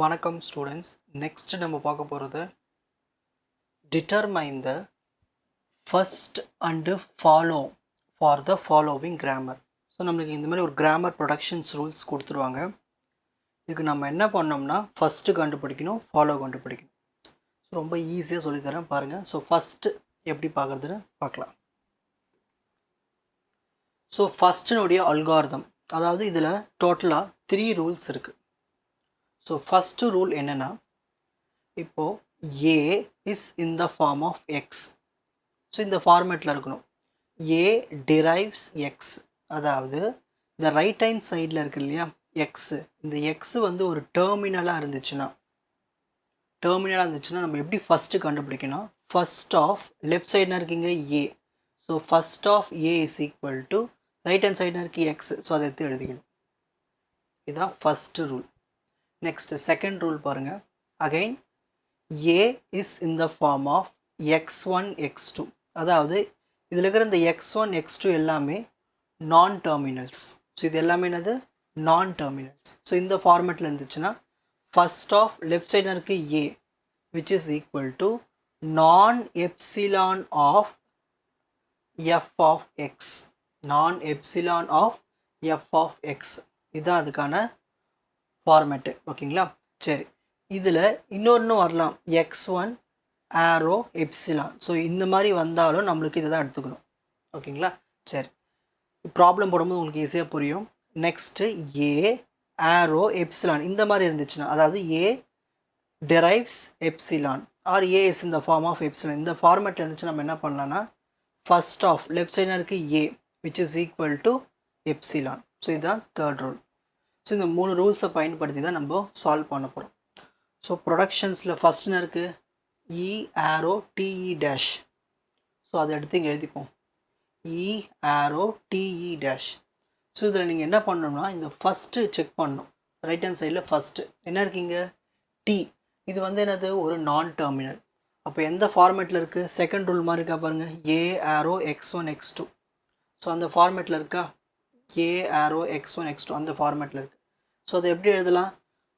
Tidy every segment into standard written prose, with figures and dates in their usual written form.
வணக்கம் students. Next நம்ம பார்க்க போகிறது determine the first and follow for the following grammar. So நம்மளுக்கு இந்த மாதிரி ஒரு கிராமர் ப்ரொடக்ஷன்ஸ் ரூல்ஸ் கொடுத்துருவாங்க. இதுக்கு நம்ம என்ன பண்ணோம்னா ஃபஸ்ட்டு கண்டுபிடிக்கணும், ஃபாலோ கண்டுபிடிக்கணும். ஸோ ரொம்ப ஈஸியாக சொல்லித்தரேன் பாருங்கள். ஸோ ஃபஸ்ட்டு எப்படி பார்க்குறதுன்னு பார்க்கலாம். ஸோ ஃபஸ்ட்டினுடைய அல்காரிதம், அதாவது இதில் டோட்டலாக 3 ரூல்ஸ் இருக்குது. ஸோ ஃபஸ்ட்டு ரூல் என்னென்னா, இப்போது A is in the form of X. So இந்த ஃபார்மேட்டில் இருக்கணும். A derives X, அதாவது இந்த ரைட் ஹேண்ட் சைடில் இருக்கு இல்லையா எக்ஸு, இந்த எக்ஸு வந்து ஒரு டெர்மினலாக இருந்துச்சுன்னா நம்ம எப்படி ஃபஸ்ட்டு கண்டுபிடிக்கணும், ஃபஸ்ட் ஆஃப் லெஃப்ட் சைடுனா இருக்கீங்க A. So first of A is equal to right hand சைடுனா இருக்கு எக்ஸ். ஸோ அதை எடுத்து எழுதிக்கணும். இதுதான் first rule. Next second rule பாருங்கள். Again A is in the form of x1 x2, அதாவது இதில் இருக்கிற இந்த x1 x2 எல்லாமே நான் டெர்மினல்ஸ். ஸோ இது எல்லாமே என்னது, நான் டெர்மினல்ஸ். ஸோ இந்த ஃபார்மேட்டில் இருந்துச்சுன்னா ஃபஸ்ட் ஆஃப் லெஃப்ட் சைடில் இருக்கு A which is equal to நான் epsilon of f of x, நான் epsilon of f of x. இதுதான் அதுக்கான ஃபார்மேட்டு. ஓகேங்களா? சரி, இதில் இன்னொன்று வரலாம், x1 ஆரோ எப்சிலான். ஸோ இந்த மாதிரி வந்தாலும் நம்மளுக்கு இதை தான் எடுத்துக்கணும். ஓகேங்களா? சரி, ப்ராப்ளம் போடும்போது உங்களுக்கு ஈஸியாக புரியும். நெக்ஸ்ட்டு A ஆரோ எப்சிலான் இந்த மாதிரி இருந்துச்சுன்னா, அதாவது A derives epsilon or A is இந்த ஃபார்ம் ஆஃப் எப்சிலான், இந்த ஃபார்மேட்டில் இருந்துச்சு நம்ம என்ன பண்ணலான்னா ஃபஸ்ட் ஆஃப் லெஃப்ட் சைடில் இருக்குது A which is equal to epsilon. So இதுதான் தேர்ட் ரூல். ஸோ இந்த 3 ரூல்ஸை பயன்படுத்தி தான் நம்ம சால்வ் பண்ண போகிறோம். ஸோ ப்ரொடக்ஷன்ஸில் ஃபஸ்ட்டுன்னு இருக்குது E ஆரோ TE டேஷ். ஸோ அதை எடுத்து இங்கே எழுதிப்போம், E ஆரோ TE டேஷ். ஸோ இதில் நீங்கள் என்ன பண்ணணும்னா இந்த ஃபஸ்ட்டு செக் பண்ணணும். ரைட் ஹேண்ட் சைடில் ஃபஸ்ட்டு என்ன இருக்கீங்க T, இது வந்து என்னது, ஒரு நான் டெர்மினல். அப்போ எந்த ஃபார்மேட்டில் இருக்குது, செகண்ட் ரூல் மாதிரி இருக்கா பாருங்கள், A arrow x1 x2. So அந்த ஃபார்மேட்டில் இருக்கா, A ஆரோ x1 x2 அந்த ஃபார்மேட்டில் இருக்குது. ஸோ அதை எப்படி எழுதலாம்,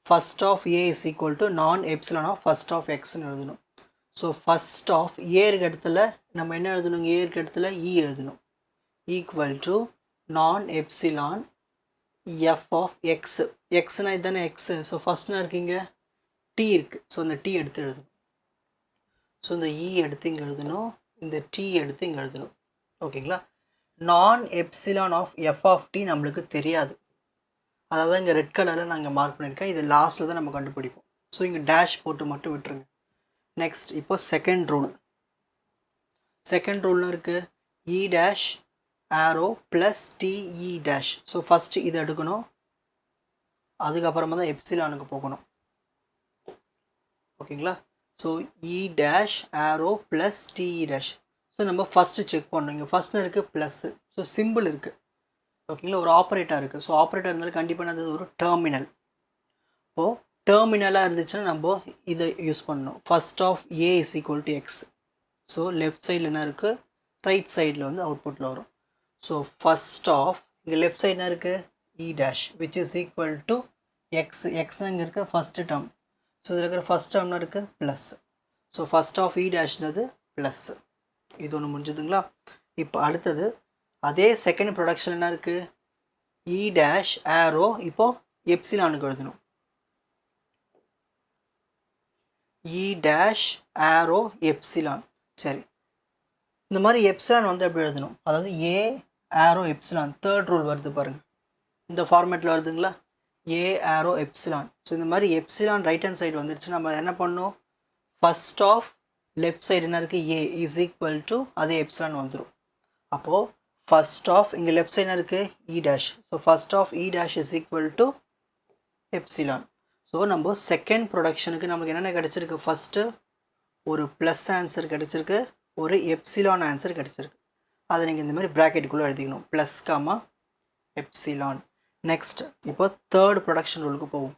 first of A is equal to non epsilon of first of எக்ஸ்ன்னு எழுதணும். ஸோ ஃபஸ்ட் ஆஃப் A இருக்க இடத்துல நம்ம என்ன எழுதணும், A இருக்க இடத்துல E எழுதணும், equal to non epsilon F of X. எக்ஸ்னால் இதுதானே எக்ஸு. ஸோ ஃபஸ்ட்னா இருக்கீங்க T இருக்குது. ஸோ இந்த T எடுத்து எழுதணும். ஸோ இந்த E எடுத்து இங்கே எழுதணும், இந்த T எடுத்து இங்கே எழுதணும். ஓகேங்களா? Non epsilon of F of T நம்மளுக்கு தெரியாது, அதாவது இங்கே ரெட் கலரில் நான் இங்கே மார்க் பண்ணியிருக்கேன். இது லாஸ்ட்டில் தான் நம்ம கண்டுபிடிப்போம். ஸோ இங்கே டேஷ் போட்டு மட்டும் விட்டுருங்க. நெக்ஸ்ட் இப்போ செகண்ட் ரூல். செகண்ட் ரூல்னு இருக்குது E dash arrow plus TE dash. So first இதை எடுக்கணும், அதுக்கப்புறமா தான் எப்சிலானுக்கு போகணும். ஓகேங்களா? So E dash arrow plus TE dash. So நம்ம ஃபஸ்ட்டு செக் பண்ணணும். இங்கே ஃபஸ்ட்டு இருக்குது ப்ளஸ்ஸு. ஸோ சிம்பிள் இருக்குது. ஓகேங்களா? ஒரு ஆப்ரேட்டர் இருக்குது. ஸோ ஆப்ரேட்டர் இருந்தாலும் கண்டிப்பாக அது ஒரு டெர்மினல். இப்போது டெர்மினலாக இருந்துச்சுன்னா நம்ம இதை யூஸ் பண்ணணும். First of A is equal to X. So left சைடில் என்ன இருக்குது, ரைட் சைடில் வந்து அவுட்புட்டில் வரும். ஸோ ஃபஸ்ட் ஆஃப் இங்கே லெஃப்ட் சைடு என்ன இருக்குது, E dash which is equal to x. எக்ஸ்னால் இங்கே இருக்கிற ஃபஸ்ட்டு டேர்ம். ஸோ இதில் இருக்கிற ஃபஸ்ட் டேர்ம்னா இருக்குது plus. So first of E டேஷ்னது ப்ளஸ்ஸு. இது ஒன்று முடிஞ்சதுங்களா? இப்போ அடுத்தது அதே செகண்ட் ப்ரொடக்ஷன் என்ன இருக்குது, E டேஷ் ஆரோ இப்போது எப்சிலானுக்கு எழுதணும், E டேஷ் ஆரோ எப்சிலான். சரி, இந்த மாதிரி எப்சிலான் வந்து எப்படி எழுதணும், அதாவது A arrow epsilon. Third rule வருது பாருங்கள், இந்த ஃபார்மேட்டில் வருதுங்களா, A ஆரோ எப்சிலான். ஸோ இந்த மாதிரி எப்சிலான் ரைட் ஹேண்ட் சைடு வந்துருச்சு. நம்ம என்ன பண்ணணும், ஃபஸ்ட் ஆஃப் லெஃப்ட் சைடு என்ன இருக்குது A இஸ் ஈக்குவல் டு அதே எப்சிலான் வந்துடும். அப்போது ஃபஸ்ட் ஆஃப் இங்கே லெஃப்ட் சைடு இருக்குது E dash. So first of E dash is equal to epsilon. So நம்ம செகண்ட் ப்ரொடக்ஷனுக்கு நமக்கு என்னென்ன கிடச்சிருக்கு, ஃபஸ்ட்டு ஒரு ப்ளஸ் ஆன்சர் கிடச்சிருக்கு, ஒரு எப்சிலான் ஆன்சர் கிடச்சிருக்கு. அதை நீங்கள் இந்த மாதிரி ப்ராக்கெட்டுக்குள்ளே எழுதிக்கணும், ப்ளஸ் காமா எப்சிலான். நெக்ஸ்ட் இப்போ தேர்ட் ப்ரொடக்ஷன் ரூலுக்கு போவோம்.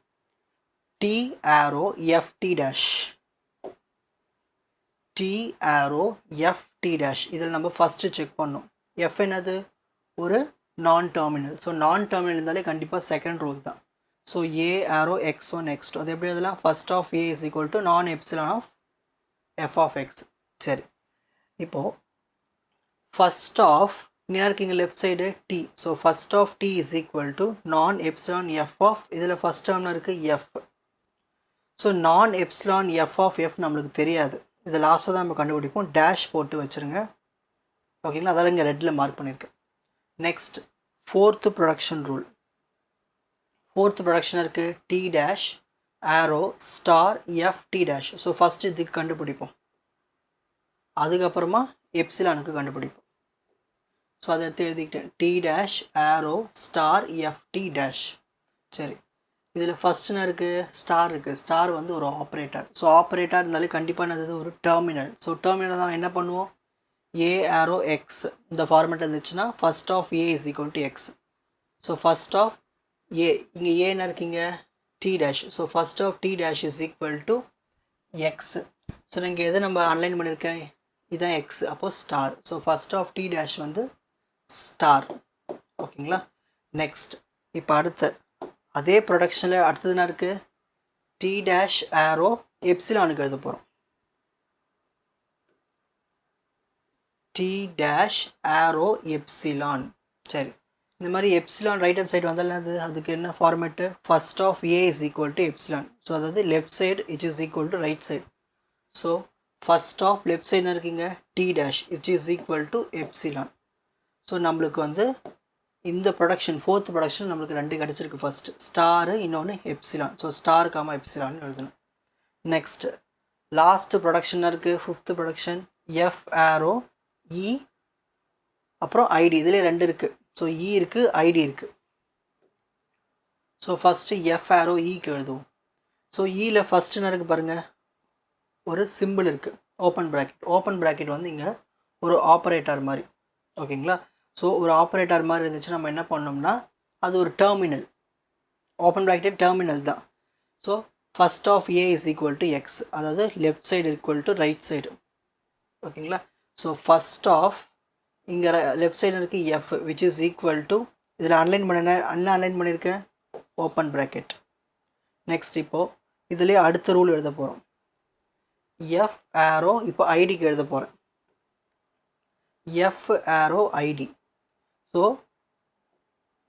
T ஆரோ FT டேஷ், T ஆரோ FT டேஷ். இதில் நம்ம ஃபஸ்ட்டு செக் பண்ணோம், F என்னது, ஒரு நான் டெர்மினல். ஸோ நான் டெர்மினல் இருந்தாலே கண்டிப்பாக செகண்ட் ரூல் தான். So A arrow x1 x2 அது எப்படி எழுதலாம் first of A is equal to non epsilon of F of X. சரி, இப்போது ஃபர்ஸ்ட் ஆஃப் இங்கே இருக்கீங்க left side T. So first of T is equal to non epsilon F of இதில் first டேர்மில் இருக்குது F. So non epsilon F of F நம்மளுக்கு தெரியாது, இது லாஸ்ட்டாக தான் நம்ம கண்டுபிடிப்போம். டேஷ் போட்டு வச்சுருங்க ஓகேங்களா, அதால் இங்கே ரெட்டில் மார்க் பண்ணியிருக்கேன். Next fourth production rule. Fourth production இருக்குது T dash arrow star F T dash. So first இதுக்கு கண்டுபிடிப்போம், அதுக்கப்புறமா எப்சிலானுக்கு கண்டுபிடிப்போம். ஸோ அதை எடுத்து எழுதிக்கிட்டேன் T dash arrow star F T dash. சரி, இதில் ஃபஸ்ட்டுன்னு இருக்குது ஸ்டார் இருக்குது. ஸ்டார் வந்து ஒரு ஆப்ரேட்டர். ஸோ ஆப்ரேட்டர் இருந்தாலே கண்டிப்பாக அது ஒரு டெர்மினல். ஸோ டெர்மினல் தான் என்ன பண்ணுவோம், ஏ ஆரோ எக்ஸ் இந்த ஃபார்மேட் இருந்துச்சுன்னா first of A is equal to X. So first of A இங்கே ஏன்னு இருக்கீங்க T dash. So first of T dash is equal to X. So இங்கே எதை நம்ம அன்லைன் பண்ணியிருக்கேன், இதுதான் எக்ஸ், அப்போது star. So first of T dash வந்து ஸ்டார் ஓகேங்களா. நெக்ஸ்ட் இப்போ அடுத்த அதே ப்ரொடக்ஷனில் அடுத்தது என்ன இருக்குது, டி டேஷ் ஆரோ எப்சிலானுக்கு எழுத போகிறோம். டி டேஷ் ஆரோ எப்சிலான். சரி, இந்த மாதிரி எப்சிலான் ரைட் ஹேண்ட் சைடு வந்தாலும் அதுக்கு என்ன format, first of A is equal to epsilon. So அதாவது left side it is equal to right side. So first of left சைடுனா இருக்கீங்க T dash it is equal to epsilon. So நம்மளுக்கு வந்து இந்த production fourth production நம்மளுக்கு ரெண்டு கிடச்சிருக்கு, first star இன்னொன்று epsilon. So star comma epsilon எழுதணும். நெக்ஸ்ட் லாஸ்ட் ப்ரொடக்ஷன் இருக்குது fifth production F arrow E அப்புறம் ஐடி. இதில் ரெண்டு இருக்குது. ஸோ இ இருக்குது ஐடி இருக்குது. ஸோ ஃபஸ்ட்டு எஃப் ஆரோ இக்கு எழுதுவோம். ஸோ இயில் ஃபஸ்ட்டுன்னு இருக்குது பாருங்கள், ஒரு சிம்பிள் இருக்குது ஓப்பன் ப்ராக்கெட். ஓப்பன் ப்ராக்கெட் வந்து இங்கே ஒரு ஆப்ரேட்டர் மாதிரி ஓகேங்களா. ஸோ ஒரு ஆப்ரேட்டர் மாதிரி இருந்துச்சு, நம்ம என்ன பண்ணோம்னா அது ஒரு டெர்மினல். ஓப்பன் ப்ராக்கெட் டெர்மினல் தான். So first of A is equal to X, அதாவது left side equal to right side ஓகேங்களா. ஸோ ஃபர்ஸ்ட் ஆஃப் இங்கே லெஃப்ட் சைடு இருக்குது F which is equal to இதில் அன்லைன் பண்ணியிருக்கேன் ஓப்பன் ப்ராக்கெட். நெக்ஸ்ட் இப்போது இதுலேயே அடுத்த ரூல் எழுத போகிறோம், எஃப் ஆரோ இப்போ ஐடிக்கு எழுத போகிறேன், எஃப் ஆரோ ஐடி. ஸோ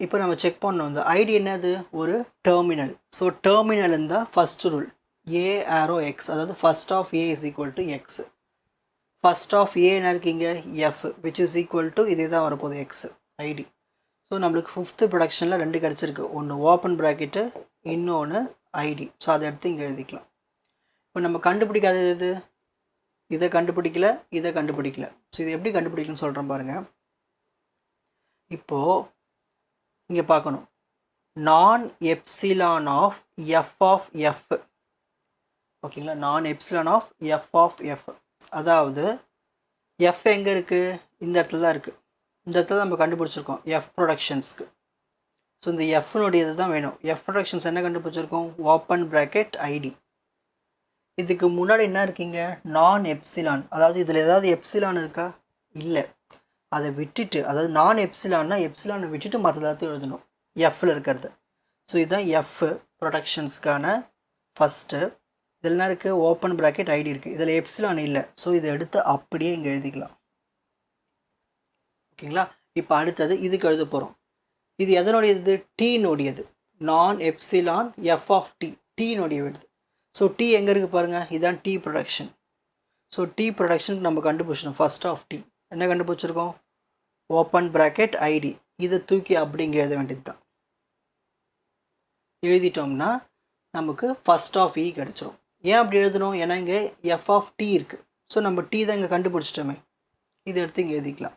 இப்போ நம்ம செக் பண்ணோம் இந்த ஐடி என்னது, ஒரு டெர்மினல். ஸோ டெர்மினல் இருந்தால் first rule A arrow X, அதாவது first of A is equal to X. First of A என்ன இருக்கீங்க F which is equal to இதே தான் வரப்போகுது எக்ஸ் ஐடி. ஸோ நம்மளுக்கு ஃபிஃப்த்து ப்ரொடக்ஷனில் ரெண்டு கிடச்சிருக்கு, ஒன்று ஓப்பன் ப்ராக்கெட்டு இன்னொன்று ஐடி. ஸோ அதை எடுத்து இங்கே எழுதிக்கலாம். இப்போ நம்ம கண்டுபிடிக்காதது எது, இதை கண்டுபிடிக்கல இதை கண்டுபிடிக்கல. ஸோ இது எப்படி கண்டுபிடிக்கணும்னு சொல்கிறேன் பாருங்கள். இப்போது இங்கே பார்க்கணும் நான் எப்சிலான் ஆஃப் எஃப் ஓகேங்களா, நான் எப்சிலான் ஆஃப் எஃப். அதாவது எஃப் எங்கே இருக்குது, இந்த இடத்துல தான் இருக்குது. இந்த இடத்துல நம்ம கண்டுபிடிச்சிருக்கோம் எஃப் ப்ரொடக்ஷன்ஸ்க்கு. ஸோ இந்த எஃப்னுடையது தான் வேணும். எஃப் ப்ரொடக்ஷன்ஸ் என்ன கண்டுபிடிச்சிருக்கோம், ஓப்பன் ப்ராக்கெட் ஐடி. இதுக்கு முன்னாடி என்ன இருக்கீங்க நான் எப்சிலான், அதாவது இதில் ஏதாவது எப்சிலான் இருக்கா, இல்லை, அதை விட்டுட்டு, அதாவது நான் எப்சிலான்னா எப்சிலானை விட்டுட்டு மற்ற எல்லாத்தையும் எழுதணும் எஃப்பில் இருக்கிறது. ஸோ இதுதான் எஃப் ப்ரொடக்ஷன்ஸ்க்கான ஃபஸ்ட்டு. இதில் என்ன இருக்குது ஓப்பன் ப்ராக்கெட் ஐடி இருக்குது, இதில் எப்சிலான் இல்லை. ஸோ இதை எடுத்து அப்படியே இங்கே எழுதிக்கலாம் ஓகேங்களா. இப்போ அடுத்தது இதுக்கு எழுத போகிறோம். இது எதனுடையது, டீனுடையது. நான் எப்சிலான் எஃப் ஆஃப் டி, டீனுடைய வருது. ஸோ டி எங்கே இருக்குது பாருங்கள், இதுதான் டி ப்ரொடக்ஷன். ஸோ டி ப்ரொடக்ஷனுக்கு நம்ம கண்டுபிடிச்சிடும் ஃபர்ஸ்ட் ஆஃப் டி என்ன கண்டுபிடிச்சிருக்கோம், ஓப்பன் ப்ராக்கெட் ஐடி. இதை தூக்கி அப்படி இங்கே எழுத வேண்டியது தான். எழுதிட்டோம்னா நமக்கு ஃபர்ஸ்ட் ஆஃப் இ கிடச்சிரும். ஏன் அப்படி எழுதணும், ஏன்னா இங்கே எஃப் ஆஃப் டி இருக்குது. ஸோ நம்ம டி தான் இங்கே கண்டுபிடிச்சிட்டோமே, இதை எடுத்து இங்கே எழுதிக்கலாம்.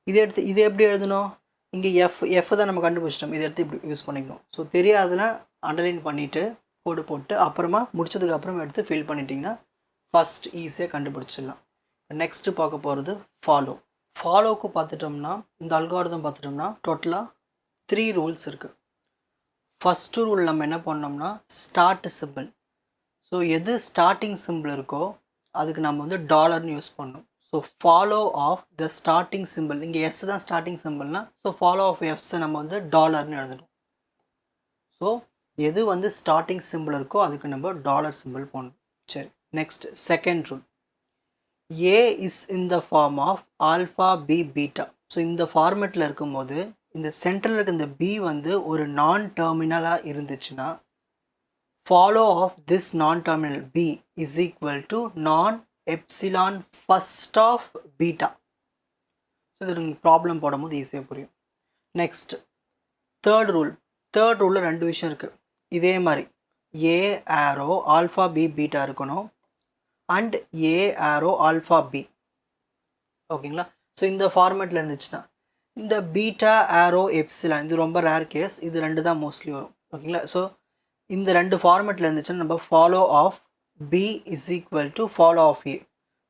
இதை எப்படி எழுதணும், இங்கே எஃப் தான் நம்ம கண்டுபிடிச்சிட்டோம், இதை எடுத்து இப்படி யூஸ் பண்ணிக்கணும். ஸோ தெரியாதெல்லாம் அண்டர்லைன் பண்ணிவிட்டு கோடு போட்டு அப்புறமா முடிச்சதுக்கு அப்புறமா எடுத்து ஃபில் பண்ணிட்டீங்கன்னா ஃபஸ்ட் ஈஸியாக கண்டுபிடிச்சிடலாம். நெக்ஸ்ட்டு பார்க்க போகிறது ஃபாலோவுக்கு பார்த்துட்டோம்னா, இந்த அல்காரிதம் பார்த்துட்டோம்னா டோட்டலாக 3 ரூல்ஸ் இருக்குது. ஃபஸ்ட்டு ரூல் நம்ம என்ன பண்ணோம்னா ஸ்டார்ட் சிம்பிள். ஸோ எது ஸ்டார்டிங் சிம்பிள் இருக்கோ அதுக்கு நம்ம வந்து டாலர்னு யூஸ் பண்ணணும். So follow of the starting simple, இங்கே எஸ் தான் ஸ்டார்டிங் சிம்பிள்னா, ஸோ ஃபாலோ ஆஃப் எஃப்ஸை நம்ம வந்து டாலர்னு எழுதணும். ஸோ எது வந்து ஸ்டார்டிங் சிம்பிள் இருக்கோ அதுக்கு நம்ம டாலர் சிம்பிள் போடணும். சரி, next second rule. A is in the form of alpha b beta. So இந்த ஃபார்மேட்டில் இருக்கும்போது இந்த சென்டரில் இருக்க இந்த b வந்து ஒரு நான் டெர்மினலாக இருந்துச்சுன்னா follow of this non terminal b is equal to non epsilon first of beta. So இது நீங்கள் ப்ராப்ளம் போடும்போது ஈஸியாக புரியும். நெக்ஸ்ட் தேர்ட் ரூலில் ரெண்டு விஷயம் இருக்குது. இதே மாதிரி A arrow alpha B beta இருக்கணும் and A arrow alpha B. ஓகேங்களா? ஸோ இந்த ஃபார்மேட்டில் இருந்துச்சுன்னா இந்த பீட்டா ஆரோ எப்சிலான் இது ரொம்ப ரேர் கேஸ், இது ரெண்டு தான் மோஸ்ட்லி வரும். ஓகேங்களா? ஸோ இந்த ரெண்டு ஃபார்மேட்டில் இருந்துச்சுன்னா நம்ம follow of B is equal to follow of A.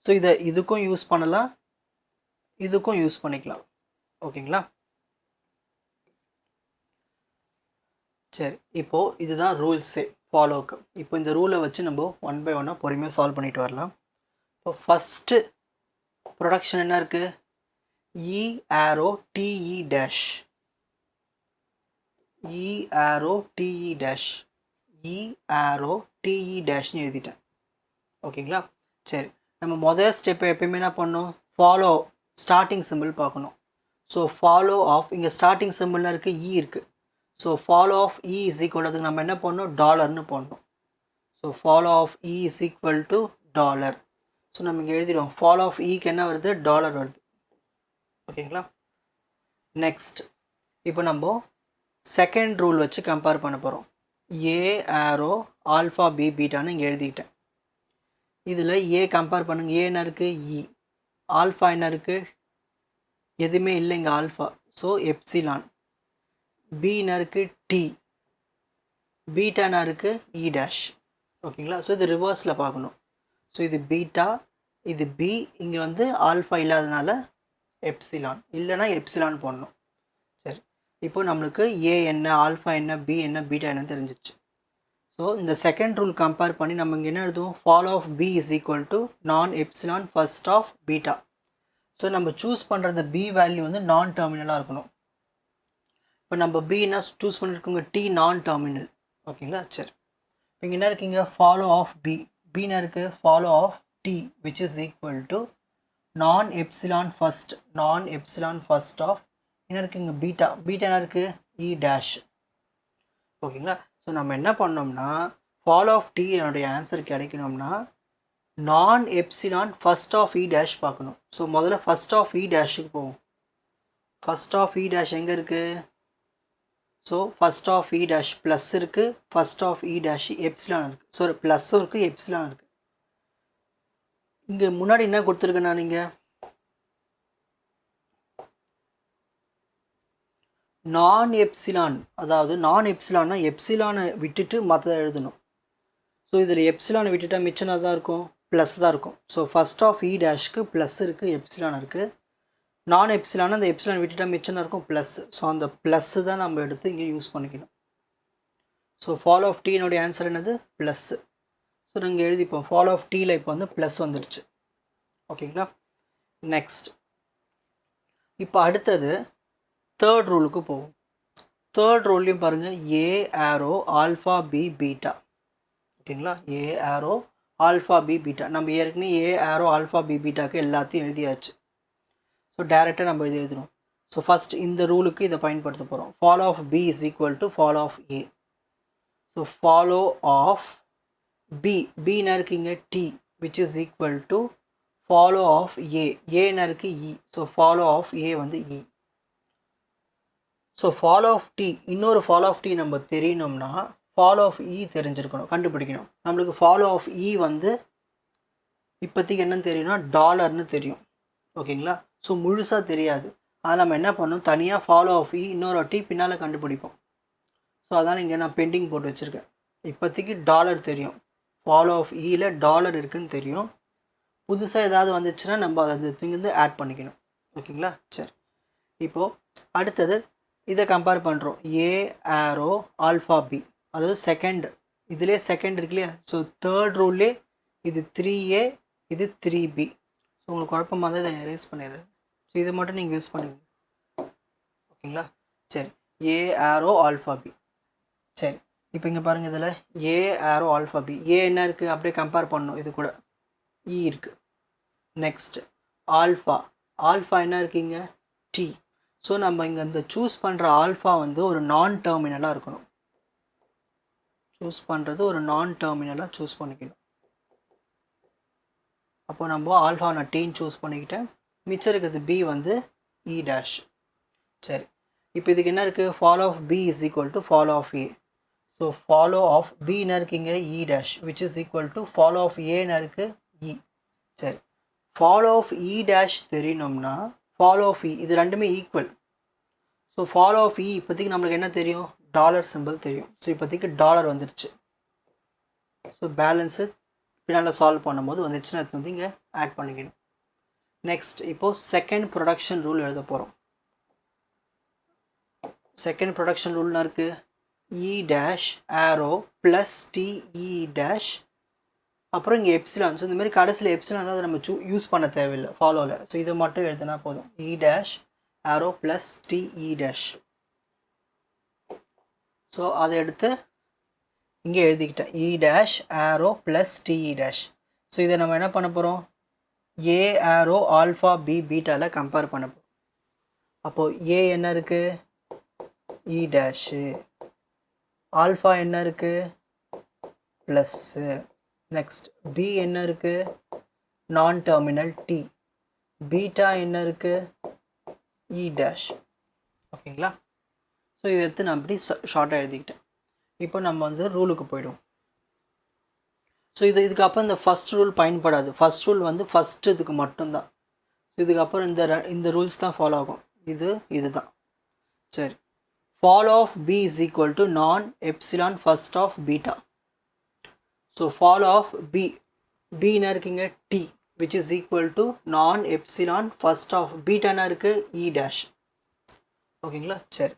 So இதை இதுக்கும் யூஸ் பண்ணலாம், இதுக்கும் யூஸ் பண்ணிக்கலாம். ஓகேங்களா? சரி, இப்போது இதுதான் ரூல்ஸே ஃபாலோவுக்கு. இப்போ இந்த ரூலை வச்சு நம்ம ஒன் பை ஒன்னாக பொறுமையாக சால்வ் பண்ணிட்டு வரலாம். இப்போ ஃபஸ்ட்டு ப்ரொடக்ஷன் என்ன இருக்குது? E arrow T E dash, E arrow T E dash, E arrow T E டேஷ்னு எழுதிட்டேன். ஓகேங்களா? சரி, நம்ம முதல் ஸ்டெப்பை எப்பயுமே என்ன பண்ணணும்? ஃபாலோ ஸ்டார்டிங் சிம்பிள் பார்க்கணும். ஸோ ஃபாலோ ஆஃப் இங்கே ஸ்டார்டிங் சிம்பிள்னா இருக்குது, இ இருக்குது. So follow of E is equal அதுக்கு நம்ம என்ன பண்ணணும்? டாலர்னு போடணும். So follow of E is equal to dollar. So நம்ம இங்கே எழுதிடுவோம். ஃபாலோ ஆஃப் இக்கு என்ன வருது? டாலர் வருது. ஓகேங்களா? நெக்ஸ்ட் இப்போ நம்ம செகண்ட் ரூல் வச்சு கம்பேர் பண்ண போகிறோம். ஏ ஆரோ ஆல்ஃபா பி பீட்டான்னு இங்கே எழுதிக்கிட்டேன். இதில் ஏ கம்பேர் பண்ணுங்க. ஏ என்ன இருக்குது? இ. ஆல்ஃபா என்ன இருக்குது? எதுவுமே இல்லை இங்கே ஆல்ஃபா. So epsilon. பி என்ன இருக்குது? டி. பீட்டா என்ன இருக்குது? E dash. ஓகேங்களா? ஸோ இது ரிவர்ஸில் பார்க்கணும். ஸோ இது பீட்டா, இது பி, இங்கே வந்து ஆல்ஃபா இல்லாதனால எப்சிலான், இல்லைனா எப்சிலான் போடணும். சரி, இப்போ நம்மளுக்கு ஏ என்ன, ஆல்ஃபா என்ன, பி என்ன, பீட்டா என்னன்னு தெரிஞ்சிச்சு. ஸோ இந்த செகண்ட் ரூல் கம்பேர் பண்ணி நம்ம இங்கே என்ன எழுதுவோம்? Follow of B is equal to non epsilon first of beta. So நம்ம சூஸ் பண்ணுற பி வேல்யூ வந்து நான் டெர்மினலாக இருக்கணும். இப்போ நம்ம பின்னா சூஸ் பண்ணியிருக்கோங்க டி நான் டெர்மினல். ஓகேங்களா? சரி, இங்கே என்ன இருக்கீங்க? Follow of B. பின்னா இருக்குது follow of T which is equal to non epsilon first, non epsilon first of என்ன இருக்குங்க? பீட்டா. பீட்டா என்ன இருக்குது? E dash. ஓகேங்களா? ஸோ நம்ம என்ன பண்ணோம்னா ஃபாலோ ஆஃப் டி என்னுடைய ஆன்சர் கிடைக்கணும்னா non epsilon first of E dash பார்க்கணும். ஸோ முதல்ல ஃபர்ஸ்ட் ஆஃப் இ டேஷுக்கு போவோம். ஃபர்ஸ்ட் ஆஃப் இ டேஷ் எங்கே இருக்குது? So first of E dash plus இருக்குது, first of E dash epsilon இருக்குது. ஸோ ப்ளஸ்ஸும் இருக்குது, எப்சிலான் இருக்குது. இங்கே முன்னாடி என்ன கொடுத்துருக்கேன்னா நீங்கள் நான் எப்சிலான், அதாவது நான் எப்சிலான்னா எப்சிலானை விட்டுட்டு மற்றதை எழுதணும். ஸோ இதில் எப்சிலானை விட்டுட்டா மிச்சம் தான் இருக்கும், ப்ளஸ் தான் இருக்கும். ஸோ ஃபர்ஸ்ட் ஆஃப் இ டேஷ்க்கு ப்ளஸ் இருக்குது, எப்சிலான் இருக்குது. நான் எப்சிலான் அந்த எப்சிலான் விட்டுட்டா மிச்சம் இருக்கும் ப்ளஸ். ஸோ அந்த ப்ளஸ்ஸு தான் நம்ம எடுத்து இங்கே யூஸ் பண்ணிக்கணும். ஸோ ஃபாலோ ஆஃப் டீனுடைய ஆன்சர் என்னது? ப்ளஸ்ஸு. ஸோ நாங்கள் எழுதிப்போம் ஃபாலோ ஆஃப் டீயில் இப்போ வந்து ப்ளஸ் வந்துடுச்சு. ஓகேங்களா? நெக்ஸ்ட் இப்போ அடுத்தது தேர்ட் ரூலுக்கு போவோம். தேர்ட் ரூல்லையும் பாருங்கள் ஏ ஆரோ ஆல்ஃபா பி பீட்டா. ஓகேங்களா? ஏ ஆரோ ஆல்ஃபா பி பீட்டா. நம்ம ஏற்கனவே ஏ ஆரோ ஆல்ஃபா பி பீட்டாக்கு எல்லாத்தையும் எழுதியாச்சு. ஸோ டேரெக்டாக நம்ம எழுதிடும். ஸோ ஃபஸ்ட் இந்த ரூலுக்கு இதை பயன்படுத்த போகிறோம். Follow of B is equal to follow of A. So follow of B, பின்னா இருக்கீங்க T which is equal to follow of A, ஏன்னா இருக்கு E. So follow of A வந்து E. So follow of T, இன்னொரு follow of T நம்ம தெரியணும்னா follow of இ தெரிஞ்சிருக்கணும், கண்டுபிடிக்கணும். நம்மளுக்கு ஃபாலோ ஆஃப் இ வந்து இப்போதைக்கு என்னன்னு தெரியும்னா டாலர்னு தெரியும். ஓகேங்களா? ஸோ முழுசாக தெரியாது. அதை நம்ம என்ன பண்ணணும்? தனியாக ஃபாலோ ஆஃப் இ இன்னொரு டி பின்னால் கண்டுபிடிப்போம். ஸோ அதான் இங்கே நான் பெண்டிங் போட்டு வச்சுருக்கேன். இப்போதைக்கு டாலர் தெரியும், ஃபாலோ ஆஃப் இயில் டாலர் இருக்குதுன்னு தெரியும். புதுசாக ஏதாவது வந்துச்சுன்னா நம்ம அதை இங்கேருந்து ஆட் பண்ணிக்கணும். ஓகேங்களா? சரி, இப்போது அடுத்தது இதை கம்பேர் பண்ணுறோம். ஏ ஆரோ ஆல்ஃபா பி, அதாவது செகண்ட், இதிலே செகண்ட் இருக்கு இல்லையா? ஸோ தேர்ட் ரூல்லே இது 3A, இது 3B. ஸோ உங்களுக்கு குழப்பமாக தான் இதை எரேஸ் பண்ணிடுறேன். ஸோ இதை மட்டும் நீங்கள் யூஸ் பண்ணுவீங்க. ஓகேங்களா? சரி, ஏ ஆரோ ஆல்ஃபா பி. சரி, இப்போ இங்கே பாருங்கள் இதில் ஏ ஆரோ ஆல்ஃபா பி ஏ என்ன இருக்குது அப்படியே கம்பேர் பண்ணணும் இது கூட இ இருக்குது நெக்ஸ்ட் ஆல்ஃபா ஆல்ஃபா என்ன இருக்குங்க டி ஸோ நம்ம இங்கே இந்த சூஸ் பண்ணுற ஆல்ஃபா வந்து ஒரு நான் டெர்மினலாக இருக்கணும் சூஸ் பண்ணுறது ஒரு நான் டெர்மினலாக சூஸ் பண்ணிக்கணும் அப்போ நம்ம ஆல்ஃபா நான் டீன் சூஸ் பண்ணிக்கிட்டேன் மிச்சம் இருக்கிறது பி வந்து இ டேஷ் சரி இப்போ இதுக்கு என்ன இருக்குது follow of B is equal to follow of A so follow of B என்ன இருக்குங்க E dash which is equal to follow of ஏன்னு இருக்குது இ சரி ஃபாலோ ஆஃப் இ டேஷ் தெரியணும்னா ஃபாலோ ஆஃப் இ இது ரெண்டுமே equal so follow of E இப்போதைக்கு நம்மளுக்கு என்ன தெரியும் டாலர் சிம்பிள் தெரியும் ஸோ இப்போதைக்கு டாலர் வந்துடுச்சு ஸோ பேலன்ஸு பின்னால் சால்வ் பண்ணும்போது வந்துச்சுன்னா அது வந்து இங்கே ஆட் பண்ணிக்கணும் நெக்ஸ்ட் இப்போது செகண்ட் ப்ரொடக்ஷன் ரூல் எழுத போகிறோம் செகண்ட் ப்ரொடக்ஷன் ரூல்னா இருக்குது E dash arrow plus DE dash அப்புறம் இங்கே எப்சிலான் ஸோ இந்த மாதிரி கடைசியில் எப்சிலான் தான் நம்ம யூஸ் பண்ண தேவையில்லை ஃபாலோவில் ஸோ இதை மட்டும் எழுதுனா போதும் இ dash arrow plus DE dash so அதை எடுத்து இங்கே எழுதிக்கிட்டேன் இ dash arrow plus DE dash so இதை நம்ம என்ன பண்ண போகிறோம் A arrow alpha B பீட்டாவில் compare பண்ண போகிறோம் அப்போது ஏ என்ன இருக்குது இ டேஷு ஆல்ஃபா என்ன இருக்குது ப்ளஸ்ஸு நெக்ஸ்ட் பி என்ன இருக்குது நான் டெர்மினல் டி பீட்டா என்ன இருக்குது இ டேஷ் ஓகேங்களா ஸோ இதை எடுத்து நான் அப்படி ஷார்ட்டாக எழுதிக்கிட்டேன் இப்போ நம்ம வந்து ரூலுக்கு போய்டும் ஸோ இதுக்கப்புறம் இந்த ஃபஸ்ட் ரூல் பயன்படாது ஃபஸ்ட் ரூல் வந்து ஃபஸ்ட்டு இதுக்கு மட்டும்தான் ஸோ இதுக்கப்புறம் இந்த ரூல்ஸ் தான் ஃபாலோ ஆகும் இதுதான் சரி follow of B is equal to non epsilon first of beta so follow of பின்னா இருக்குங்க T which is equal to non epsilon first of பீட்டானா இருக்குது இ டேஷ் ஓகேங்களா சரி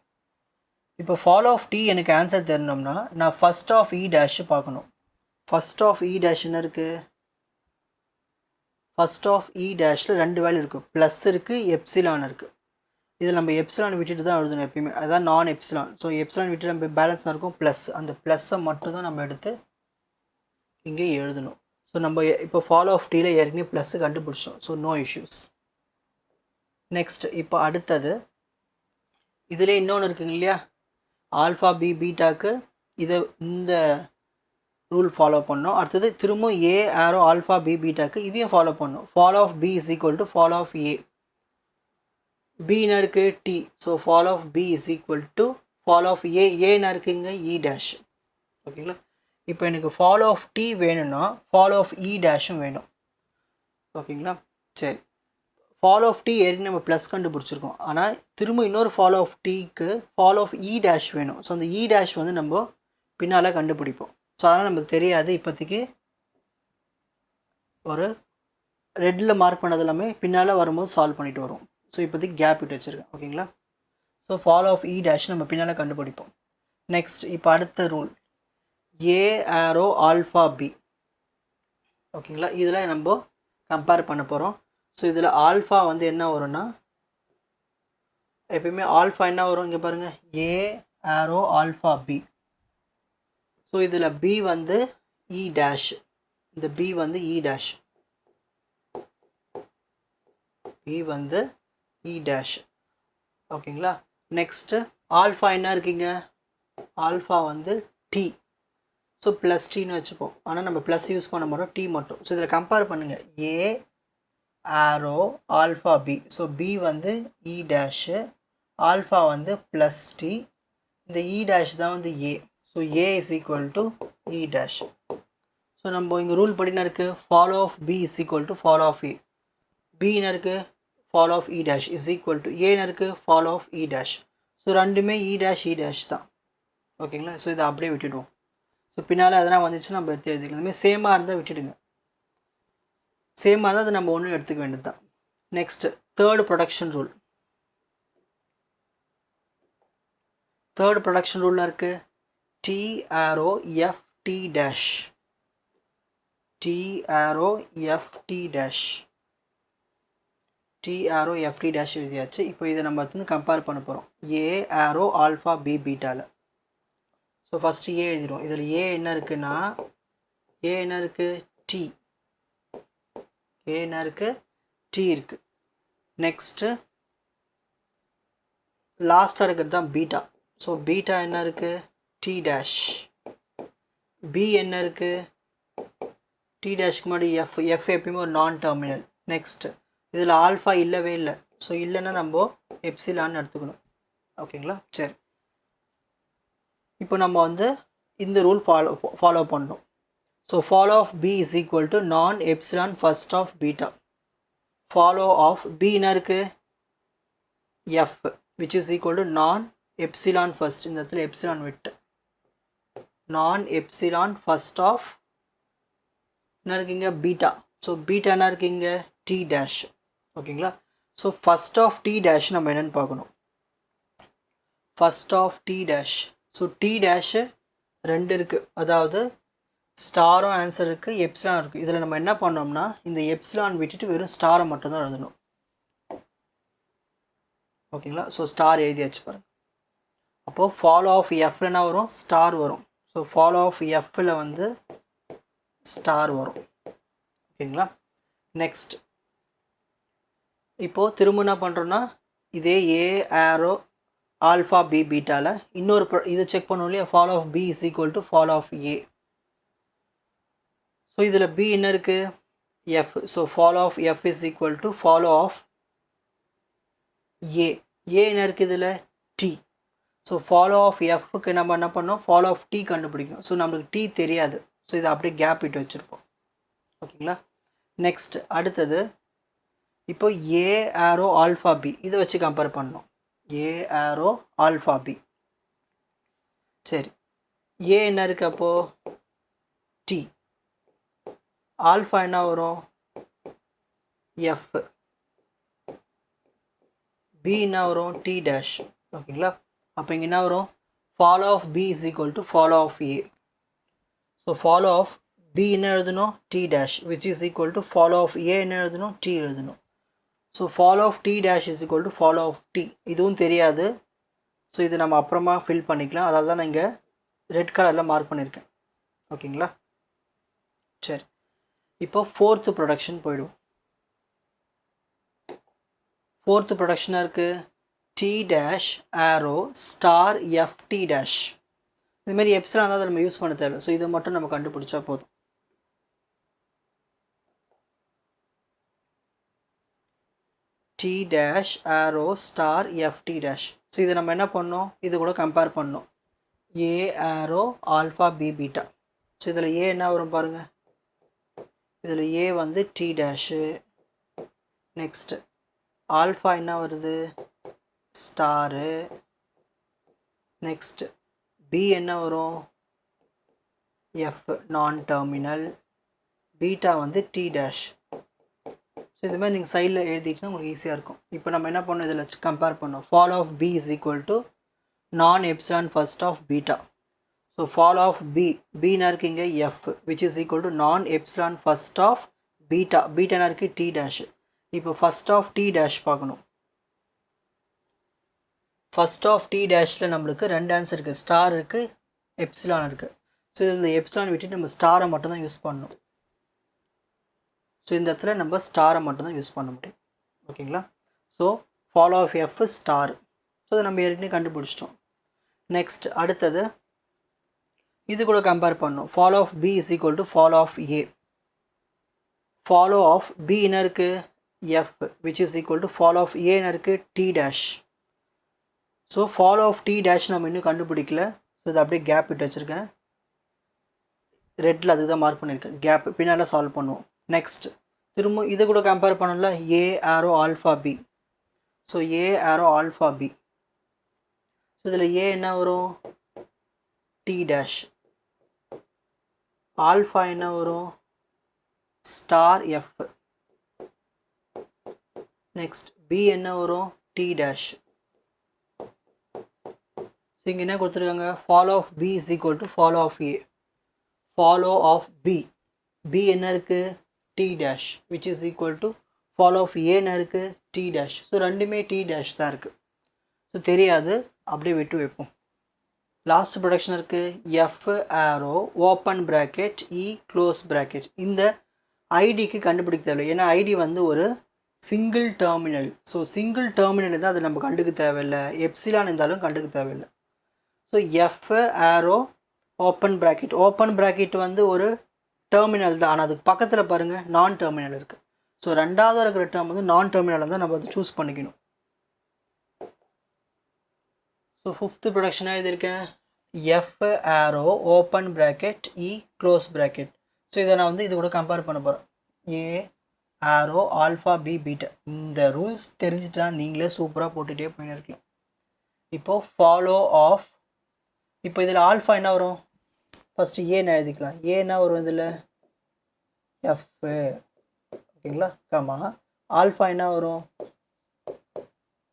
இப்போ ஃபாலோ ஆஃப் டி எனக்கு ஆன்சர் தெரியணும்னா non first of E dash பார்க்கணும் ஃபஸ்ட் ஆஃப் இ டேஷ் என்ன இருக்குது ஃபஸ்ட் ஆஃப் இ டேஷில் ரெண்டு வேல்யூ இருக்குது ப்ளஸ் இருக்குது எப்சிலான் இருக்குது இதில் நம்ம எப்சிலான் விட்டுட்டு தான் எழுதணும் எப்பயுமே அதான் நான் எப்சிலான் ஸோ எப்சிலான் விட்டு நம்ம பேலன்ஸ் இருக்கும் ப்ளஸ் அந்த ப்ளஸ்ஸை மட்டும் தான் நம்ம எடுத்து இங்கே எழுதணும் ஸோ நம்ம இப்போ ஃபாலோ ஆஃப் டீயில் ஏற்கனவே ப்ளஸ்ஸு கண்டுபிடிச்சோம் ஸோ நோ இஷ்யூஸ் நெக்ஸ்ட் இப்போ அடுத்தது இதில் இன்னொன்று இருக்குங்க இல்லையா ஆல்ஃபா பி பீட்டாக்கு இந்த ரூல் ஃபாலோ பண்ணோம் அடுத்தது திரும்ப ஏ ஆரோ ஆல்ஃபா பி பீட்டாக்கு இதையும் ஃபாலோ பண்ணோம் follow of B is equal to follow of A பின்னா இருக்குது T so follow of B is equal to follow of ஏன்னா இருக்குங்க இ டேஷ் ஓகேங்களா இப்போ எனக்கு ஃபாலோ ஆஃப் டி வேணும்னா ஃபாலோ ஆஃப் இ டேஷும் வேணும் ஓகேங்களா சரி ஃபாலோ ஆஃப் டி ஏற்கனவே நம்ம ப்ளஸ் கண்டுபிடிச்சிருக்கோம் ஆனால் திரும்ப இன்னொரு ஃபாலோ ஆஃப் டீக்கு ஃபாலோ ஆஃப் இ டேஷ் வேணும் ஸோ அந்த இ டேஷ் வந்து நம்ம பின்னால் கண்டுபிடிப்போம் ஸோ அதனால் நமக்கு தெரியாது இப்போதைக்கு ஒரு ரெட்டில் மார்க் பண்ணது எல்லாமே பின்னால் வரும்போது சால்வ் பண்ணிட்டு வரும் ஸோ இப்போதைக்கு கேப் விட்டு வச்சுருக்கேன் ஓகேங்களா so follow of E dash நம்ம பின்னால் கண்டுபிடிப்போம் நெக்ஸ்ட் இப்போ அடுத்த rule A arrow alpha B ஓகேங்களா இதில் நம்ம கம்பேர் பண்ண போகிறோம் ஸோ இதில் ஆல்ஃபா வந்து என்ன வரும்னா எப்பயுமே ஆல்ஃபா என்ன வரும் இங்கே பாருங்கள் ஏ ஆரோ ஆல்ஃபா பி ஸோ இதில் பி வந்து இ டேஷ் இந்த பி வந்து இ டேஷ் பி வந்து இ டேஷ் ஓகேங்களா நெக்ஸ்ட்டு ஆல்ஃபா என்ன இருக்குங்க ஆல்ஃபா வந்து டி ஸோ ப்ளஸ் டீன்னு வச்சுப்போம் ஆனால் நம்ம ப்ளஸ் யூஸ் பண்ண மாட்டோம் டி மட்டும் ஸோ இதில் கம்பேர் பண்ணுங்கள் A arrow alpha B so B வந்து இ டேஷு ஆல்ஃபா வந்து ப்ளஸ் டி இந்த இ டேஷ் தான் வந்து A so A is equal to E dash so நம்ம இங்கே ரூல் படினா இருக்குது follow of B is equal to follow of A பின்னு இருக்குது follow of E dash is equal to ஏன்னு இருக்குது follow of E dash so ரெண்டுமே E dash தான் ஓகேங்களா ஸோ இதை அப்படியே விட்டுடுவோம் ஸோ பின்னால் அதெல்லாம் வந்துச்சுன்னா நம்ம எடுத்து எழுதிக்கலாம் இதுமாதிரி சேமாக இருந்தால் விட்டுடுங்க சேமாக தான் அது நம்ம ஒன்றும் எடுத்துக்க வேண்டியது தான் நெக்ஸ்ட்டு தேர்ட் ப்ரொடக்ஷன் ரூலில் இருக்குது T arrow F T dash T arrow F T dash T arrow F T dash எழுதியாச்சு இப்போ இதை நம்ம வந்து கம்பேர் பண்ண போகிறோம் ஏ ஆரோ ஆல்ஃபா பி பீட்டாவில் ஸோ ஸோ ஃபஸ்ட்டு ஏ எழுதிடும். இதில் ஏ என்ன இருக்குன்னா ஏ என்ன இருக்குது டி, ஏ என்ன இருக்குது டி இருக்குது. நெக்ஸ்ட்டு லாஸ்ட்டாக இருக்கிறது தான் பீட்டா. ஸோ பீட்டா என்ன இருக்குது டி டேஷ். பி என்ன இருக்குது டி டேஷ்க்கு முன்னாடி எஃப், எஃப் எப்பயுமே ஒரு நான் டெர்மினல். நெக்ஸ்ட்டு இதில் ஆல்ஃபா இல்லவே இல்லை. ஸோ இல்லைன்னா நம்ம எப்சிலான்னு எடுத்துக்கணும். ஓகேங்களா? சரி, இப்போ நம்ம வந்து இந்த ரூல் ஃபாலோ பண்ணணும். So follow of B is equal to non epsilon first of beta. Follow of B என்ன இருக்குது F which is equal to non epsilon first. இந்த இடத்துல எப்சிலான் விட்டு நான் எப்சிலான் ஃபர்ஸ்ட் ஆஃப் என்ன இருக்குங்க பீட்டா. ஸோ பீட்டா என்ன இருக்குங்க டி டேஷ். ஓகேங்களா? So first of T dash நம்ம என்னென்னு பார்க்கணும். First of T dash. So T dash ரெண்டு இருக்குது, அதாவது ஸ்டாரும் ஆன்சர் இருக்குது, எப்சிலான் இருக்குது. இதில் நம்ம என்ன பண்ணோம்னா இந்த எப்சிலான் விட்டுட்டு வெறும் ஸ்டாரை மட்டும் தான் எழுதணும். ஓகேங்களா? ஸோ ஸ்டார் எழுதியாச்சு பாருங்கள். அப்போது ஃபாலோ ஆஃப் எஃப்னா வரும் ஸ்டார் வரும். ஸோ ஃபாலோ ஆஃப் எஃப்பில் வந்து ஸ்டார் வரும். ஓகேங்களா? நெக்ஸ்ட் இப்போது திரும்ப என்ன பண்ணுறோன்னா இதே ஏ ஆரோ ஆல்ஃபா பி பீட்டாவில் இன்னொரு இதை செக் பண்ணோம் இல்லையா, follow of B is equal to follow of A. So இதில் பி என்ன இருக்குது F. So follow of F is equal to follow of A. A என்ன இருக்குது இதில் டி. ஸோ ஃபாலோ ஆஃப் எஃப்க்கு நம்ம என்ன பண்ணோம் ஃபாலோ ஆஃப் டி கண்டுபிடிக்கணும். ஸோ நம்மளுக்கு டி தெரியாது. ஸோ இதை அப்படியே கேப் இட்டு வச்சுருப்போம். ஓகேங்களா? நெக்ஸ்ட் அடுத்தது இப்போ ஏ ஆரோ ஆல்ஃபா பி இதை வச்சு கம்பேர் பண்ணோம். A arrow alpha B. சரி, ஏ என்ன இருக்குது அப்போது டி. ஆல்ஃபா என்ன வரும் எஃப். பி என்ன வரும் டி டேஷ். ஓகேங்களா? அப்போ இங்கே என்ன வரும் follow of B is equal to follow of A. So follow of B என்ன எழுதணும் T dash which is equal to follow of A என்ன எழுதணும் டி எழுதணும். So follow of T dash is equal to follow of T. இதுவும் தெரியாது. So இது நம்ம அப்புறமா ஃபில் பண்ணிக்கலாம். அதால் தான் நான் இங்கே ரெட் கலரில் மார்க் பண்ணியிருக்கேன். ஓகேங்களா? சரி, இப்போ ஃபோர்த்து ப்ரொடக்ஷன் போயிடுவோம். ஃபோர்த்து ப்ரொடக்ஷனாக இருக்குது T dash arrow star F T dash. இதுமாரி எப்சிலான் தான் அதை நம்ம யூஸ் பண்ண தேவை. ஸோ இதை மட்டும் நம்ம கண்டுபிடிச்சா போதும். T dash arrow star F T dash. So இதை நம்ம என்ன பண்ணோம் இது கூட கம்பேர் பண்ணோம். A arrow alpha B beta. So இதில் ஏ என்ன வரும் பாருங்கள். இதில் ஏ வந்து டி டேஷு. நெக்ஸ்ட்டு ஆல்ஃபா என்ன வருது ஸ்டாரு. நெக்ஸ்ட் பி என்ன வரும் எஃப் நான் டெர்மினல். பீட்டா வந்து டி டேஷ். ஸோ இது மாதிரி நீங்கள் சைடில் எழுதிட்டுனா உங்களுக்கு ஈஸியாக இருக்கும். இப்போ நம்ம என்ன பண்ணோம் இதில் கம்பேர் பண்ணோம். Follow of B is equal to non epsilon first of beta. So follow of B பீனா இருக்கீங்க F which is equal to non epsilon first of beta. பீட்டானா இருக்குது டி டேஷ். இப்போ ஃபர்ஸ்ட் ஆஃப் டி டேஷ் பார்க்கணும். First of T டேஷில் நம்மளுக்கு ரெண்டு answer இருக்குது, ஸ்டார் இருக்குது எப்சிலான் இருக்குது. ஸோ இதில் இந்த எப்சிலான் விட்டுட்டு நம்ம ஸ்டாரை மட்டும் தான் யூஸ் பண்ணணும். ஸோ இந்த இடத்துல நம்ம ஸ்டாரை மட்டும் தான் யூஸ் பண்ண முடியும். ஓகேங்களா? So follow of F star. So அதை நம்ம ஏற்கனவே கண்டுபிடிச்சிட்டோம். நெக்ஸ்ட் அடுத்தது இது கூட கம்பேர் பண்ணோம். Follow of B is equal to follow of A. Follow of B என்ன இருக்குது F which is equal to follow of A என்ன இருக்குது T dash. So follow of T dash நம்ம இன்னும் கண்டுபிடிக்கல. ஸோ இதை அப்படியே கேப் விட்டு வச்சுருக்கேன். ரெட்டில் அதுதான் மார்க் பண்ணியிருக்கேன். கேப் பின்னால் சால்வ் பண்ணுவோம். நெக்ஸ்ட் திரும்ப இது கூட கம்பேர் பண்ணல ஏ arrow alpha B. So A arrow alpha B. So இதில் ஏ என்ன வரும் டி டேஷ். ஆல்ஃபா என்ன வரும் ஸ்டார் எஃப். நெக்ஸ்ட் பி என்ன வரும் டி டேஷ். ஸோ இங்கே என்ன கொடுத்துருக்காங்க follow of B is equal to follow of A. Follow of B B என்ன இருக்குது T dash which is equal to follow of A என்ன இருக்குது டி டேஷ். ஸோ ரெண்டுமே டி டேஷ் தான் இருக்குது. ஸோ தெரியாது அப்படியே விட்டு வைப்போம். லாஸ்ட் ப்ரொடக்ஷன் இருக்குது F arrow open bracket E close bracket. இந்த ஐடிக்கு கண்டுபிடிக்க தேவையில்லை, ஏன்னா ஐடி வந்து ஒரு single terminal. So single terminal இருந்தால் அது நம்ம கண்டுக்க தேவையில்லை, எப்சிலான் இருந்தாலும் கண்டுக்க தேவையில்லை. So F arrow open bracket வந்து ஒரு டெர்மினல் தான், ஆனால் அதுக்கு பக்கத்தில் பாருங்கள் நான் டெர்மினல் இருக்குது. ஸோ ரெண்டாவது இருக்கிற டேர்ம் வந்து நான் டெர்மினல் தான் நம்ம அதை சூஸ் பண்ணிக்கணும். ஸோ ஃபிஃப்த்து ப்ரொடக்ஷனாக எழுதியிருக்கேன் F arrow open bracket E close bracket. So இதை நான் வந்து இது கூட கம்பேர் பண்ண போகிறேன். ஏ ஆரோ ஆல்ஃபா பி பீட்டா. இந்த ரூல்ஸ் தெரிஞ்சுட்டா நீங்களே சூப்பராக போட்டுகிட்டே போயின்னு இருக்கலாம். இப்போது ஃபாலோ ஆஃப், இப்போ இதில் ஆல்ஃபா என்ன வரும், ஃபஸ்ட்டு ஏன்னு எழுதிக்கலாம். ஏன்னா வரும் இதில் எஃப், ஓகேங்களா, கமா ஆல்ஃபா என்ன வரும்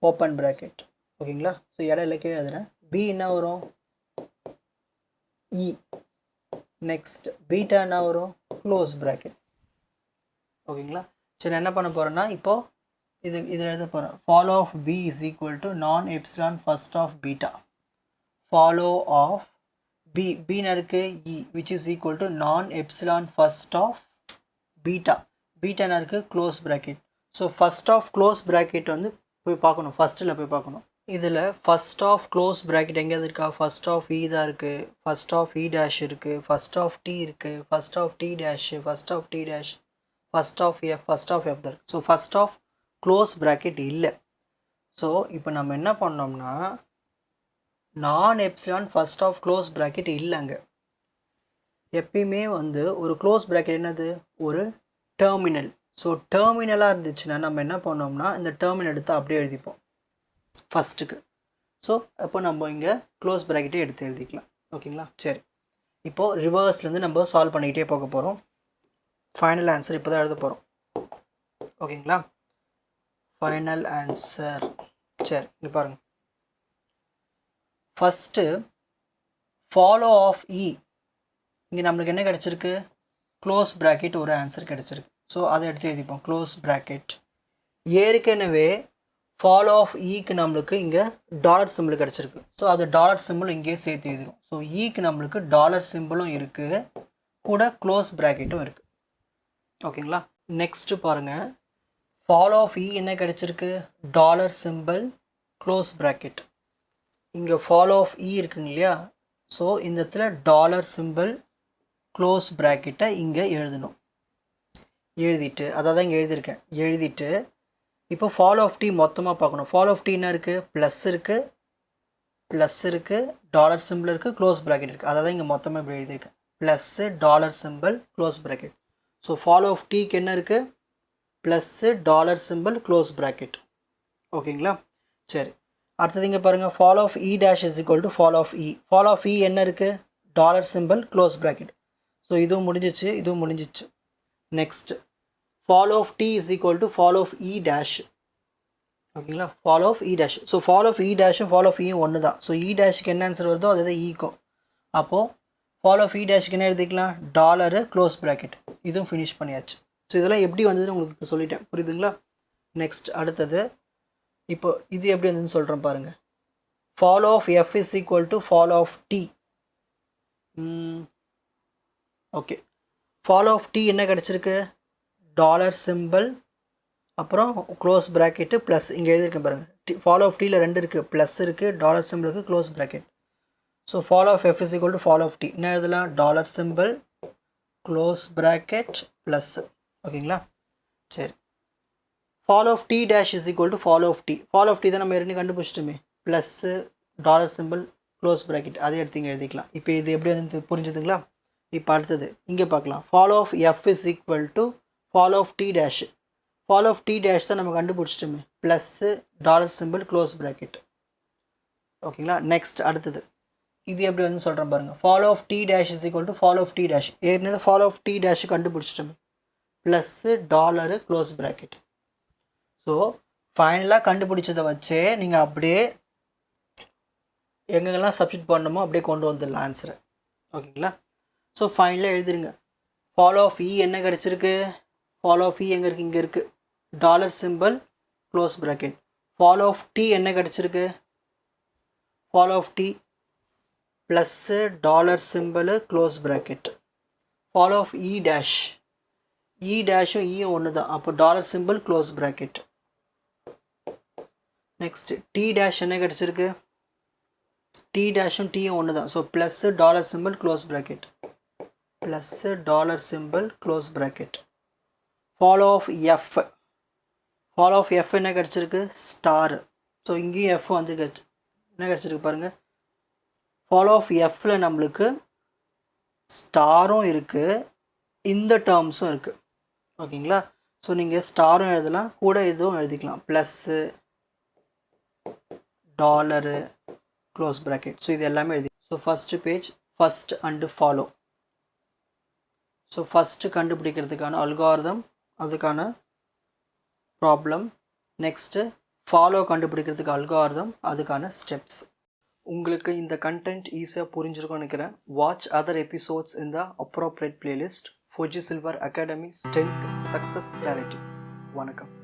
ஓப்பன் ப்ராக்கெட், ஓகேங்களா. ஸோ இடையில கீழே எழுதுறேன். பி என்ன வரும் இ, நெக்ஸ்ட் பீட்டா என்ன வரும் க்ளோஸ் ப்ராக்கெட், ஓகேங்களா. சரி என்ன பண்ண போகிறேன்னா இப்போது இதில் எழுத போகிறேன். Follow of B is equal to non epsilon first of beta. Follow of B, பின்னு இருக்கு E, which is equal to non epsilon first of beta. பீட்டானா இருக்குது close bracket. So first of close bracket வந்து போய் பார்க்கணும், ஃபஸ்ட்டில் போய் பார்க்கணும். இதில் ஃபர்ஸ்ட் ஆஃப் க்ளோஸ் ப்ராக்கெட் எங்கேயாவது இருக்கா, ஃபர்ஸ்ட் ஆஃப் இ தான் இருக்குது, ஃபர்ஸ்ட் ஆஃப் இ டேஷ் இருக்குது, ஃபர்ஸ்ட் ஆஃப் டி இருக்குது, first of T dash, first of T dash, first of F தான் இருக்குது. So first of close bracket இல்லை. ஸோ இப்போ நம்ம என்ன பண்ணோம்னா non epsilon first of close bracket இல்லைங்க. எப்பயுமே வந்து ஒரு க்ளோஸ் ப்ராக்கெட் என்னது, ஒரு டெர்மினல். ஸோ டெர்மினலாக இருந்துச்சுன்னா நம்ம என்ன பண்ணோம்னா இந்த டெர்மினல் எடுத்து அப்படியே எழுதிப்போம் ஃபஸ்ட்டுக்கு. ஸோ அப்போ நம்ம இங்கே க்ளோஸ் ப்ராக்கெட்டே எடுத்து எழுதிக்கலாம், ஓகேங்களா. சரி, இப்போது ரிவர்ஸ்லேருந்து நம்ம சால்வ் பண்ணிக்கிட்டே போக போகிறோம். ஃபைனல் ஆன்சர் இப்போ தான் எழுத போகிறோம், ஓகேங்களா. Final answer. சரி இங்கே பாருங்கள், ஃபஸ்ட்டு ஃபாலோ ஆஃப் இ, இங்கே நம்மளுக்கு என்ன கிடச்சிருக்கு, க்ளோஸ் ப்ராக்கெட் ஒரு ஆன்சர் கிடச்சிருக்கு. ஸோ அதை எடுத்து எழுதிப்போம் க்ளோஸ் ப்ராக்கெட். ஏற்கனவே ஃபாலோ ஆஃப் ஈக்கு நம்மளுக்கு இங்கே டாலர் சிம்பிள் கிடச்சிருக்கு. ஸோ அது டாலர் சிம்பிள் இங்கேயே சேர்த்து எழுதிடும். ஸோ ஈக்கு நம்மளுக்கு டாலர் சிம்பிளும் இருக்குது, கூட க்ளோஸ் ப்ராக்கெட்டும் இருக்குது, ஓகேங்களா. நெக்ஸ்ட்டு பாருங்கள், ஃபாலோ ஆஃப் இ என்ன கிடச்சிருக்கு, டாலர் சிம்பிள் க்ளோஸ் ப்ராக்கெட். இங்கே ஃபாலோ ஆஃப் இ இருக்குங்க இல்லையா, ஸோ இந்த இடத்துல டாலர் சிம்பிள் க்ளோஸ் ப்ராக்கெட்டை இங்கே எழுதணும். எழுதிட்டு அதாவது இங்கே எழுதியிருக்கேன். எழுதிட்டு இப்போ ஃபாலோ ஆஃப் டி மொத்தமாக பார்க்கணும். ஃபாலோ ஆஃப் டி என்ன இருக்குது, ப்ளஸ் இருக்குது, டாலர் சிம்பிள் இருக்குது, க்ளோஸ் ப்ராக்கெட் இருக்குது. அதாவது இங்கே மொத்தமாக இப்படி எழுதியிருக்கேன், plus dollar symbol close bracket. So follow of டிக்கு என்ன இருக்குது, plus dollar symbol close bracket, ஓகேங்களா. சரி அடுத்தது இங்கே பாருங்கள், follow of E dash is equal to follow of E. Follow of E என்ன இருக்குது, dollar symbol close bracket. So இதுவும் முடிஞ்சிச்சு, இதுவும் முடிஞ்சிச்சு. Next follow of T is equal to follow of E dash, ஓகேங்களா. Follow of E dash. So follow of E டேஷும் follow of இயும் ஒன்று தான். ஸோ இ டேஷுக்கு என்ன ஆன்சர் வருதோ அதுதான் ஈக்கும். அப்போது ஃபாலோ ஆஃப் இ டேஷுக்கு என்ன எழுதிக்கலாம், டாலரு க்ளோஸ் ப்ராக்கெட். இதுவும் ஃபினிஷ் பண்ணியாச்சு. ஸோ இதெல்லாம் எப்படி வந்ததுன்னு உங்களுக்கு இப்போ சொல்லிட்டேன், புரியுதுங்களா. நெக்ஸ்ட் அடுத்தது இப்போ இது எப்படி வந்ததுன்னு சொல்கிறேன் பாருங்கள். Follow of F is equal to follow of T. Okay, follow of T என்ன கிடச்சிருக்கு, டாலர் சிம்பிள் அப்புறம் க்ளோஸ் ப்ராக்கெட்டு ப்ளஸ். இங்கே எழுதியிருக்கேன் பாருங்கள், ஃபாலோ ஆஃப் டியில் ரெண்டு இருக்குது, ப்ளஸ் இருக்குது, டாலர் சிம்பிள் இருக்குது, close bracket. So follow of F is equal to follow of T என்ன எழுதலாம், dollar symbol close bracket plus, ஓகேங்களா. சரி, follow of T dash is equal to follow of T. Follow of T தான் நம்ம ஏற்கனவே கண்டுபிடிச்சிட்டுமே, plus dollar symbol close bracket, அதே எடுத்து இங்கே எழுதிக்கலாம். இப்போ இது எப்படி வந்து புரிஞ்சுதுங்களா. இப்போ அடுத்தது இங்கே பார்க்கலாம், follow of F is equal to follow of T dash. Follow of T dash தான் நம்ம கண்டுபிடிச்சிட்டோமே, plus dollar symbol close bracket, ஓகேங்களா. நெக்ஸ்ட் அடுத்தது இது எப்படி வந்து சொல்கிறேன் பாருங்கள், follow of T dash is equal to follow of T dash. ஏற்கனவே ஃபாலோ ஆஃப் டி டேஷ் கண்டுபிடிச்சிட்டோமே, plus dollar close bracket. So ஃபைனலாக கண்டுபிடிச்சதை வச்சே நீங்கள் அப்படியே எங்கெங்கெல்லாம் சப்ஸ்டிட் பண்ணணுமோ அப்படியே கொண்டு வந்துடலாம் ஆன்சரை, ஓகேங்களா. ஸோ ஃபைனலாக எழுதிருங்க. ஃபாலோ ஆஃப் இ என்ன கிடச்சிருக்கு, ஃபாலோ ஆஃப் இ எங்கே இருக்குது, இங்கே இருக்குது, dollar symbol close bracket. Follow of T என்ன கிடச்சிருக்கு, follow of T plus dollar symbol close bracket follow of E dash E டேஷும் இயும் ஒன்று தான், அப்போ dollar symbol close bracket. Next T dash என்ன கிடச்சிருக்கு, டி டேஷும் டீயும் ஒன்று தான், so plus dollar symbol close bracket plus dollar symbol close bracket. Follow of F, follow of F என்ன கிடச்சிருக்கு, ஸ்டார். ஸோ இங்கேயும் எஃப் வந்து என்ன கிடச்சிருக்கு பாருங்கள். ஃபாலோ ஆஃப் எஃப்ல நம்மளுக்கு ஸ்டாரும் இருக்குது, இந்த டேர்ம்ஸும் இருக்குது. ஓகேங்களா, ஸோ நீங்கள் ஸ்டாரும் எழுதலாம், கூட இதுவும் எழுதிக்கலாம், plus dollar close bracket. So இது எல்லாமே எழுதி. So first page first and follow. So first கண்டுபிடிக்கிறதுக்கான அல்காரிதம், அதுக்கான ப்ராப்ளம். நெக்ஸ்ட்டு ஃபாலோ கண்டுபிடிக்கிறதுக்கு அல்காரிதம், அதுக்கான ஸ்டெப்ஸ். உங்களுக்கு இந்த கண்டென்ட் ஈஸியாக புரிஞ்சிருக்கும்னு நினைக்கிறேன். Watch other episodes in the appropriate playlist. Fauji silver academy strength success directive. வணக்கம்.